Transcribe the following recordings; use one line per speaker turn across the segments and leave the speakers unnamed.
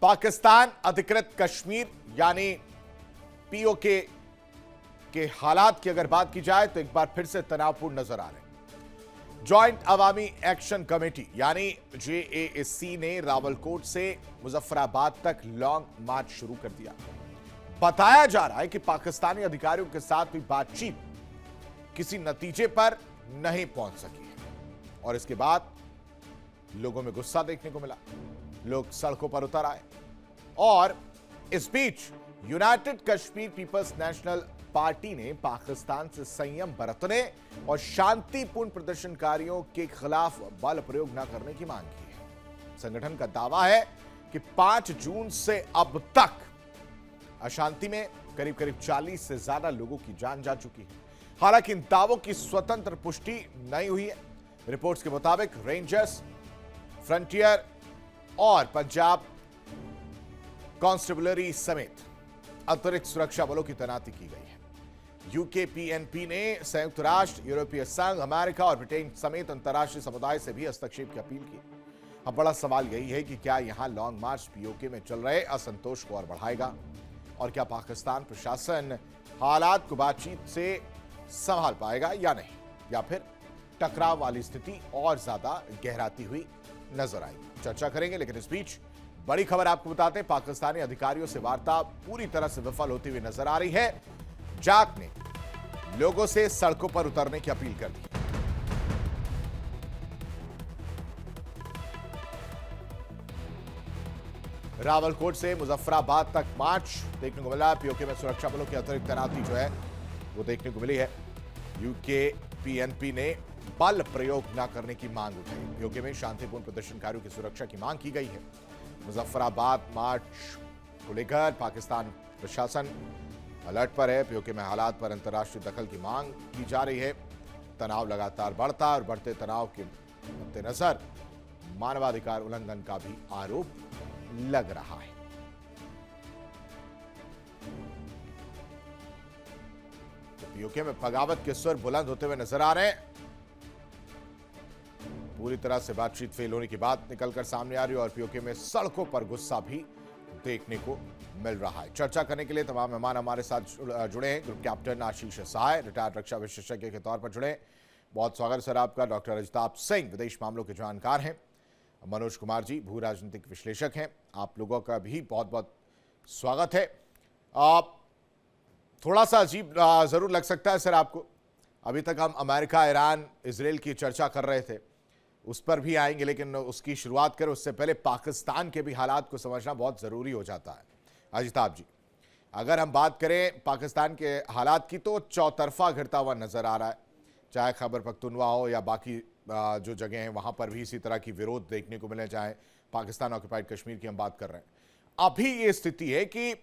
पाकिस्तान अधिकृत कश्मीर यानी पीओके के हालात की अगर बात की जाए तो एक बार फिर से तनावपूर्ण नजर आ रहे हैं। जॉइंट अवामी एक्शन कमेटी यानी जेएसी ने रावलकोट से मुजफ्फराबाद तक लॉन्ग मार्च शुरू कर दिया। बताया जा रहा है कि पाकिस्तानी अधिकारियों के साथ हुई बातचीत किसी नतीजे पर नहीं पहुंच सकी है और इसके बाद लोगों में गुस्सा देखने को मिला। लोग सड़कों पर उतर आए और इस बीच united Kashmir people's national party ने पाकिस्तान से संयम बरतने और शांतिपूर्ण प्रदर्शनकारियों के खिलाफ बल प्रयोग न करने की मांग की है। संगठन का दावा है कि 5 जून से अब तक अशांति में करीब करीब 40 से ज्यादा लोगों की जान जा चुकी है। हालांकि इन दावों की स्वतंत्र पुष्टि नहीं हुई है। रिपोर्ट्स के मुताबिक रेंजर्स, फ्रंटियर और पंजाब कांस्टेबलरी समेत अतिरिक्त सुरक्षा बलों की तैनाती की गई है। यूकेपीएनपी ने संयुक्त राष्ट्र, यूरोपीय संघ, अमेरिका और ब्रिटेन समेत अंतर्राष्ट्रीय समुदाय से भी हस्तक्षेप की अपील की। अब बड़ा सवाल यही है कि क्या यहां लॉन्ग मार्च पीओके में चल रहे असंतोष को और बढ़ाएगा और क्या पाकिस्तान प्रशासन हालात को बातचीत से संभाल पाएगा या नहीं, या फिर टकराव वाली स्थिति और ज्यादा गहराती हुई नजर आएगी। चर्चा करेंगे, लेकिन इस बीच बड़ी खबर आपको बताते हैं। पाकिस्तानी अधिकारियों से वार्ता पूरी तरह से विफल होती हुई नजर आ रही है। जाक ने लोगों से सड़कों पर उतरने की अपील कर दी। रावलकोट से मुजफ्फराबाद तक मार्च देखने को मिला। पीओके में सुरक्षा बलों की अतिरिक्त तैनाती जो है वो देखने को मिली है। यूकेपीएनपी ने बल प्रयोग न करने की मांग उठाई। पीओके में शांतिपूर्ण प्रदर्शनकारियों की सुरक्षा की मांग की गई है। मुजफ्फराबाद मार्च को लेकर पाकिस्तान प्रशासन अलर्ट पर है। पीओके में हालात पर अंतर्राष्ट्रीय दखल की मांग की जा रही है। तनाव लगातार बढ़ता और बढ़ते तनाव के मद्देनजर मानवाधिकार उल्लंघन का भी आरोप लग रहा है। तो पीओके में बगावत के स्वर बुलंद होते हुए नजर आ रहे हैं। पूरी तरह से बातचीत फेल होने की बात निकलकर सामने आ रही है और पीओके में सड़कों पर गुस्सा भी देखने को मिल रहा है। चर्चा करने के लिए तमाम मेहमान हमारे साथ जुड़े हैं। ग्रुप कैप्टन आशीष सहाय, रिटायर्ड रक्षा विशेषज्ञ के तौर पर जुड़े। बहुत स्वागत सर आपका। डॉक्टर अजिताभ सिंह, विदेश मामलों के जानकार हैं। मनोज कुमार जी, भू राजनीतिक विश्लेषक हैं। आप लोगों का भी बहुत बहुत स्वागत है। थोड़ा सा अजीब जरूर लग सकता है सर आपको। अभी तक हम अमेरिका, ईरान, इजराइल की चर्चा कर रहे थे, उस पर भी आएंगे, लेकिन उसकी शुरुआत करें उससे पहले पाकिस्तान के भी हालात को समझना बहुत ज़रूरी हो जाता है। अजिताभ जी, अगर हम बात करें पाकिस्तान के हालात की तो चौतरफा घिरता हुआ नज़र आ रहा है। चाहे खैबर पख्तूनवा हो या बाकी जो जगह हैं वहाँ पर भी इसी तरह की विरोध देखने को मिले। चाहे पाकिस्तान ऑक्युपाइड कश्मीर की हम बात कर रहे हैं, अभी ये स्थिति है कि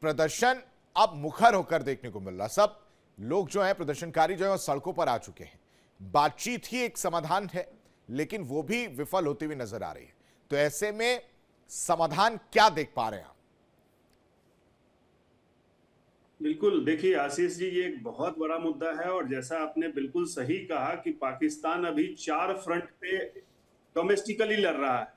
प्रदर्शन अब मुखर होकर देखने को मिल रहा। सब लोग जो हैं, प्रदर्शनकारी जो है, सड़कों पर आ चुके हैं। बातचीत ही एक समाधान है, लेकिन वो भी विफल होती हुई नजर आ रही है। तो ऐसे में समाधान क्या देख पा रहे हैं आप?
बिल्कुल, देखिए आशीष जी, ये एक बहुत बड़ा मुद्दा है और जैसा आपने बिल्कुल सही कहा कि पाकिस्तान अभी 4 फ्रंट पे डोमेस्टिकली लड़ रहा है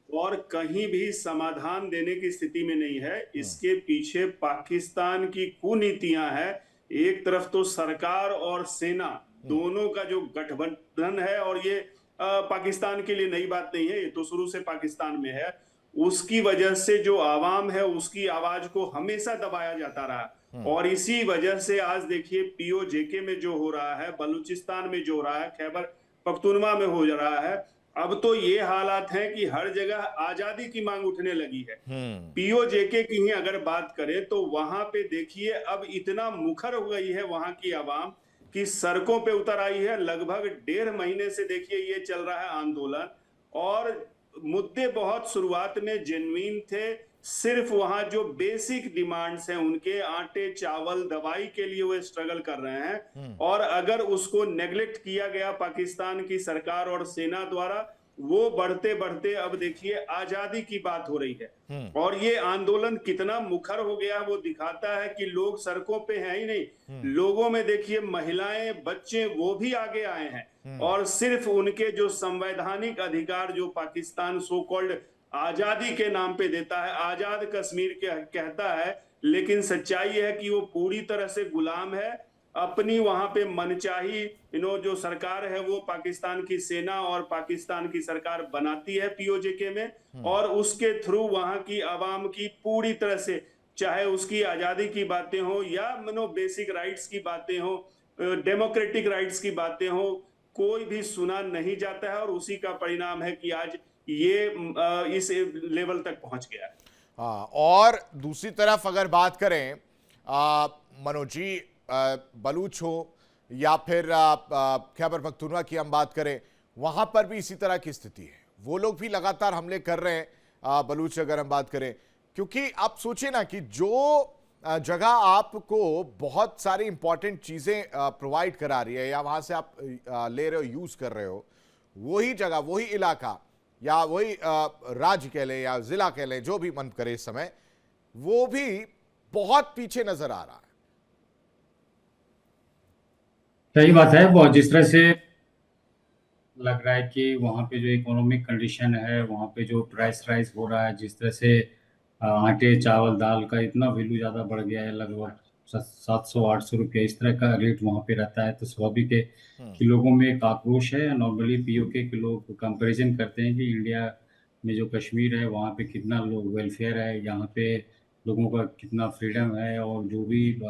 और कहीं भी समाधान देने की स्थिति में नहीं है। इसके पीछे पाकिस्तान की कुनीतियां हैं। एक तरफ तो सरकार और सेना दोनों का जो गठबंधन है, और ये पाकिस्तान के लिए नई बात नहीं है, ये तो शुरू से पाकिस्तान में है। उसकी वजह से जो आवाम है उसकी आवाज को हमेशा दबाया जाता रहा और इसी वजह से आज देखिए पीओजेके में जो हो रहा है, बलूचिस्तान में जो हो रहा है, खैबर पख्तूनवा में हो रहा है, अब तो ये हालात हैं कि हर जगह आजादी की मांग उठने लगी है। पीओजेके की ही अगर बात करें तो वहां पे देखिए अब इतना मुखर हो गई है वहां की आवाम कि सड़कों पे उतर आई है। लगभग 1.5 महीने से देखिए ये चल रहा है आंदोलन और मुद्दे बहुत शुरुआत में जेन्युइन थे। सिर्फ वहां जो बेसिक डिमांड्स हैं उनके, आटे, चावल, दवाई के लिए वो स्ट्रगल कर रहे हैं और अगर उसको नेग्लेक्ट किया गया पाकिस्तान की सरकार और सेना द्वारा, वो बढ़ते बढ़ते अब देखिए आजादी की बात हो रही है और ये आंदोलन कितना मुखर हो गया वो दिखाता है कि लोग सड़कों पे हैं ही नहीं, लोगों में देखिए महिलाएं, बच्चे वो भी आगे आए हैं और सिर्फ उनके जो संवैधानिक अधिकार जो पाकिस्तान सो कॉल्ड आजादी के नाम पे देता है, आजाद कश्मीर कहता है, लेकिन सच्चाई है कि वो पूरी तरह से गुलाम है। अपनी वहां पे मनचाही जो सरकार है वो पाकिस्तान की सेना और पाकिस्तान की सरकार बनाती है पीओजेके में, और उसके थ्रू वहां की आवाम की पूरी तरह से, चाहे उसकी आजादी की बातें हो या बेसिक राइट्स की बातें हो, डेमोक्रेटिक राइट्स की बातें हो, कोई भी सुना नहीं जाता है। और उसी का परिणाम है कि आज ये इस लेवल तक पहुंच गया है।
हाँ, और दूसरी तरफ अगर बात करें मनोज जी, बलूच हो या फिर खैबर पख्तूनवा की हम बात करें, वहां पर भी इसी तरह की स्थिति है। वो लोग भी लगातार हमले कर रहे हैं, बलूच अगर हम बात करें, क्योंकि आप सोचिए ना कि जो जगह आपको बहुत सारी इंपॉर्टेंट चीजें प्रोवाइड करा रही है या वहां से आप ले रहे हो, यूज कर रहे हो, वही जगह, वही इलाका या वही राज्य कह लें या जिला कह लें, जो भी मन करे इस समय, वो भी बहुत पीछे नजर आ रहा है।
सही बात है। वो जिस तरह से लग रहा है कि वहाँ पे जो इकोनॉमिक कंडीशन है, वहाँ पे जो प्राइस राइज हो रहा है, जिस तरह से आटे चावल दाल का इतना वैल्यू ज़्यादा बढ़ गया है, लगभग 700-800 रुपया इस तरह का रेट वहाँ पे रहता है, तो स्वाभाविक है कि लोगों में एक आक्रोश है। नॉर्मली पीओके के लोग कंपैरिजन करते हैं कि इंडिया में जो कश्मीर है वहाँ पे कितना लोग वेलफेयर है, यहाँ पे लोगों का कितना फ्रीडम है, और जो भी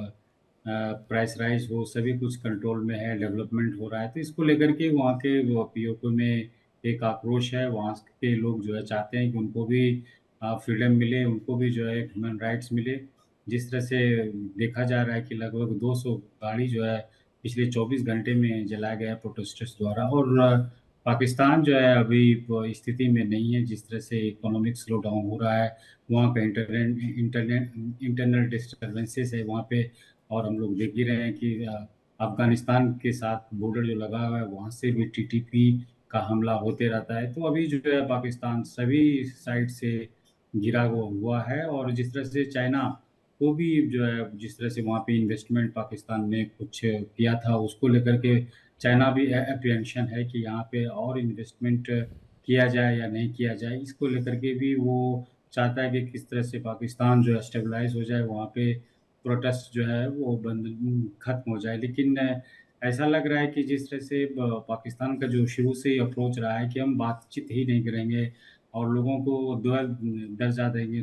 प्राइस राइज हो सभी कुछ कंट्रोल में है, डेवलपमेंट हो रहा है। तो इसको लेकर के वहाँ के पीओके में एक आक्रोश है। वहाँ के लोग जो है चाहते हैं कि उनको भी फ्रीडम मिले, उनको भी जो है ह्यूमन राइट्स मिले। जिस तरह से देखा जा रहा है कि लगभग 200 गाड़ी जो है पिछले 24 घंटे में जलाया गया प्रोटेस्टर्स द्वारा। और पाकिस्तान जो है अभी स्थिति में नहीं है। जिस तरह से इकोनॉमिक स्लो डाउन हो रहा है, वहाँ पे इंटरनल डिस्टर्बेंसेस है वहाँ पे। और हम लोग देख ही रहे हैं कि अफगानिस्तान के साथ बॉर्डर जो लगा हुआ है वहाँ से भी टीटीपी का हमला होते रहता है। तो अभी जो है पाकिस्तान सभी साइड से घिरा हुआ है। और जिस तरह से चाइना को भी जो है, जिस तरह से वहाँ पे इन्वेस्टमेंट पाकिस्तान ने कुछ किया था, उसको लेकर के चाइना भी अप्रीहेंशन है कि यहाँ पे और इन्वेस्टमेंट किया जाए या नहीं किया जाए। इसको लेकर के भी वो चाहता है कि किस तरह से पाकिस्तान जो है स्टेबलाइज हो जाए, वहाँ पे प्रोटेस्ट जो है वो बंद खत्म हो जाए। लेकिन ऐसा लग रहा है कि जिस तरह से पाकिस्तान का जो शुरू से ही अप्रोच रहा है कि हम बातचीत ही नहीं करेंगे और लोगों को डुअल दर्जा देंगे,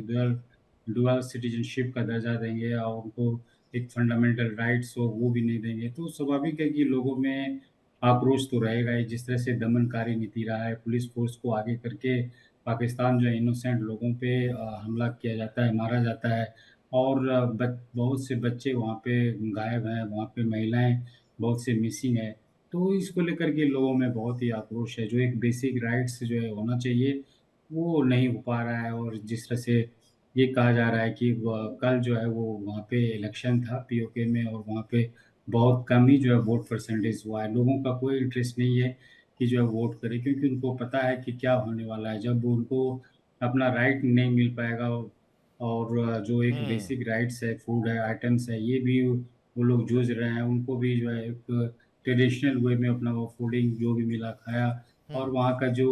डुअल सिटीजनशिप का दर्जा देंगे, और उनको एक फंडामेंटल राइट्स हो वो भी नहीं देंगे, तो स्वाभाविक है कि लोगों में आक्रोश तो रहेगा ही। जिस तरह से दमनकारी नीति रहा है, पुलिस फोर्स को आगे करके पाकिस्तान जो है इनोसेंट लोगों पे हमला किया जाता है, मारा जाता है। और बहुत से बच्चे वहाँ पे गायब हैं, वहाँ पे महिलाएं बहुत से मिसिंग है। तो इसको लेकर के लोगों में बहुत ही आक्रोश है। जो एक बेसिक राइट्स जो है होना चाहिए वो नहीं हो पा रहा है। और जिस तरह से ये कहा जा रहा है कि कल जो है वो वहाँ पे इलेक्शन था पीओके में, और वहाँ पे बहुत कम ही जो है वोट परसेंटेज हुआ है। लोगों का कोई इंटरेस्ट नहीं है कि जो है वोट करे, क्योंकि उनको पता है कि क्या होने वाला है जब उनको अपना राइट नहीं मिल पाएगा। और जो एक बेसिक राइट्स है, फूड है, आइटम्स है, ये भी वो लोग जूझ रहे हैं। उनको भी जो है एक ट्रेडिशनल वे में अपना वो फूडिंग जो भी मिला खाया। और वहाँ का जो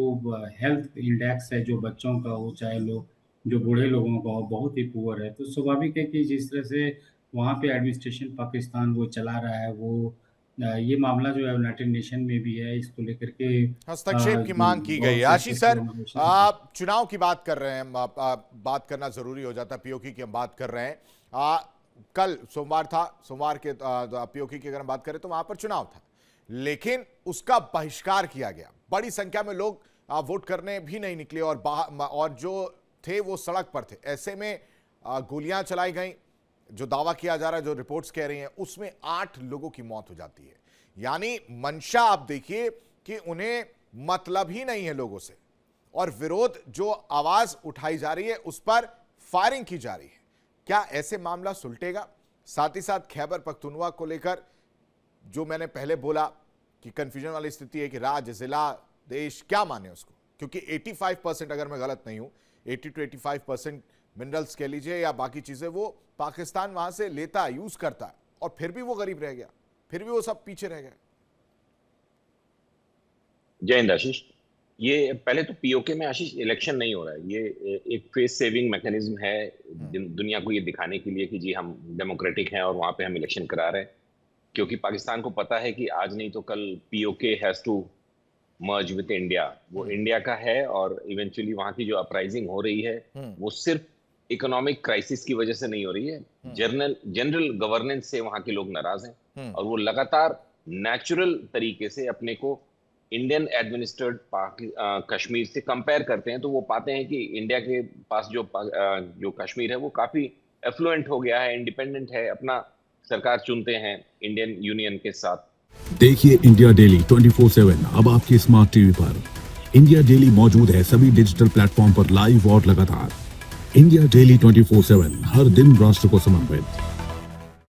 हेल्थ इंडेक्स है जो बच्चों का हो चाहे लोग जो बूढ़े लोगों का हो, बहुत ही पुअर है। तो स्वाभाविक है कि जिस तरह से वहाँ पे एडमिनिस्ट्रेशन पाकिस्तान वो चला रहा है, वो ये मामला जो है यूनाइटेड नेशन में भी है, इसको लेकर के
हस्तक्षेप की मांग की गई है।
बहुत से
आशीष सर,
स्पेशल
आप चुनाव की बात कर रहे हैं, बात करना जरूरी हो जाता है। पीओके की हम बात कर रहे हैं। कल सोमवार था, सोमवार के पीओके की अगर हम बात करें तो वहां पर चुनाव था, लेकिन उसका बहिष्कार किया गया। बड़ी संख्या में लोग वोट करने भी नहीं निकले और जो थे वो सड़क पर थे। ऐसे में गोलियां चलाई गई। जो दावा किया जा रहा है, जो रिपोर्ट्स कह रही हैं, उसमें 8 लोगों की मौत हो जाती है। यानी मंशा आप देखिए कि उन्हें मतलब ही नहीं है लोगों से, और विरोध जो आवाज उठाई जा रही है उस पर फायरिंग की जा रही है। क्या ऐसे मामला सुलटेगा? साथ ही साथ खैबर पख्तूनवा को लेकर जो मैंने पहले बोला कि कंफ्यूजन वाली स्थिति है कि राज्य, जिला, देश क्या माने उसको, क्योंकि 85% अगर मैं गलत नहीं हूं, 80 to 85% मिनरल्स कह लीजिए या बाकी चीजें वो पाकिस्तान वहां से लेता है, यूज करता है, और फिर भी वो गरीब रह गया, फिर भी वो सब पीछे रह गए।
जय हिंद आशीष। ये पहले तो पीओके में आशीष इलेक्शन नहीं हो रहा है, ये एक फेस सेविंग मैकेनिज्म है दुनिया को ये दिखाने के लिए कि जी हम डेमोक्रेटिक हैं और वहां पे हम इलेक्शन करा रहे हैं, क्योंकि पाकिस्तान को पता है कि आज नहीं तो कल PoK has to merge with India, वो इंडिया का है और इवेंचुअली वहां की जो अपराइजिंग हो रही है वो सिर्फ इकोनॉमिक क्राइसिस की वजह से नहीं हो रही है, जनरल गवर्नेंस से वहां के लोग नाराज हैं और वो लगातार नेचुरल तरीके से अपने को इंडियन एडमिनिस्ट्रेड कश्मीर से कंपेयर करते हैं, तो वो पाते हैं कि इंडिया के पास जो कश्मीर है वो काफी एफ्लुएंट हो गया है, इंडिपेंडेंट है, अपना सरकार चुनते हैं इंडियन यूनियन के साथ।
देखिए इंडिया डेली 24/7 अब आपके स्मार्ट टीवी पर। इंडिया डेली मौजूद है सभी डिजिटल प्लेटफॉर्म पर लाइव और लगातार। इंडिया डेली 24/7 हर दिन राष्ट्र को समर्पित।